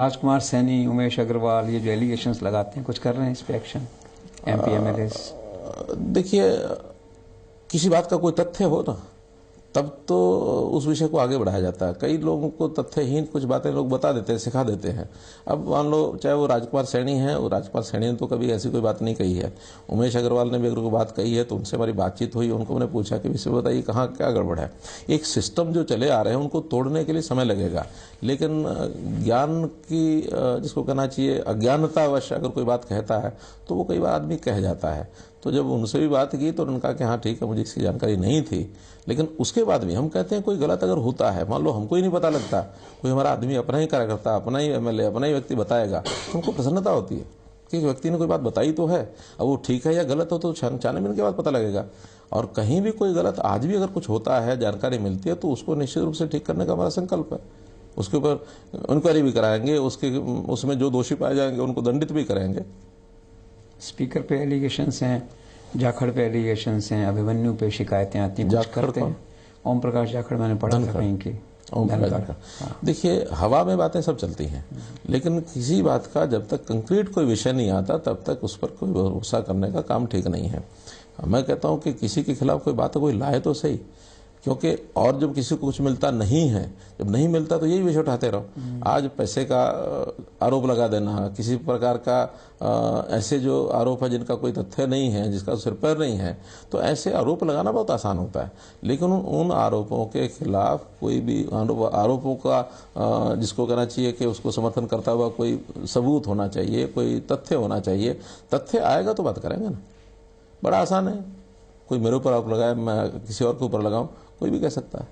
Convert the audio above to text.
राजकुमार सैनी, उमेश अग्रवाल, ये जो एलिगेशंस लगाते हैं, कुछ कर रहे हैं इस पे एक्शन एमपी एमएलए? देखिए, किसी बात का कोई तथ्य हो ना, तब तो उस विषय को आगे बढ़ाया जाता है। कई लोगों को तथ्यहीन कुछ बातें लोग बता देते हैं, सिखा देते हैं। अब मान लो, चाहे वो राजकुमार सैनी है, वो राजकुमार सैनी ने तो कभी ऐसी कोई बात नहीं कही है। उमेश अग्रवाल ने भी अगर कोई बात कही है तो उनसे हमारी बातचीत हुई, उनको मैंने पूछा कि विषय बताइए कहाँ क्या गड़बड़ है। एक सिस्टम जो चले आ रहे हैं उनको तोड़ने के लिए समय लगेगा, लेकिन ज्ञान की जिसको कहना चाहिए अज्ञानतावश अगर कोई बात कहता है तो वो कई बार आदमी कह जाता है। तो जब उनसे भी बात की तो उन्होंने कहा कि हाँ ठीक है, मुझे इसकी जानकारी नहीं थी। लेकिन उसके बाद भी हम कहते हैं कोई गलत अगर होता है, मान लो हमको ही नहीं पता लगता, कोई हमारा आदमी अपना ही कार्यकर्ता, अपना ही एमएलए, अपना ही व्यक्ति बताएगा तो हमको प्रसन्नता होती है कि व्यक्ति ने कोई बात बताई तो है। अब वो ठीक है या गलत हो तो छानबीन के बाद पता लगेगा। और कहीं भी कोई गलत आज भी अगर कुछ होता है, जानकारी मिलती है, तो उसको निश्चित रूप से ठीक करने का हमारा संकल्प है। उसके ऊपर इंक्वायरी भी कराएंगे, उसमें जो दोषी पाए जाएंगे उनको दंडित भी करेंगे। स्पीकर पे एलिगेशंस हैं, जाखड़ पे एलिगेशंस हैं, अभिमन्यु पे शिकायतें आती हैं, कुछ करते हैं? ओम प्रकाश जाखड़, मैंने पढ़ा था कहीं की। ओम प्रकाश जाखड़, देखिए हवा में बातें सब चलती हैं, लेकिन किसी बात का जब तक कंक्रीट कोई विषय नहीं आता तब तक उस पर कोई भरोसा करने का काम ठीक नहीं है। मैं कहता हूं कि किसी के खिलाफ कोई बात कोई लाए तो सही, क्योंकि और जब किसी को कुछ मिलता नहीं है, जब नहीं मिलता तो यही विषय उठाते रहो। आज पैसे का आरोप लगा देना, किसी प्रकार का ऐसे जो आरोप है जिनका कोई तथ्य नहीं है, जिसका सिर पैर नहीं है, तो ऐसे आरोप लगाना बहुत आसान होता है। लेकिन उन आरोपों के खिलाफ कोई भी आरोपों का जिसको कहना चाहिए कि उसको समर्थन करता हुआ कोई सबूत होना चाहिए, कोई तथ्य होना चाहिए। तथ्य आएगा तो बात करेंगे ना। बड़ा आसान है, कोई मेरे ऊपर आरोप लगाए, मैं किसी और के ऊपर लगाऊं, कोई भी कह सकता है।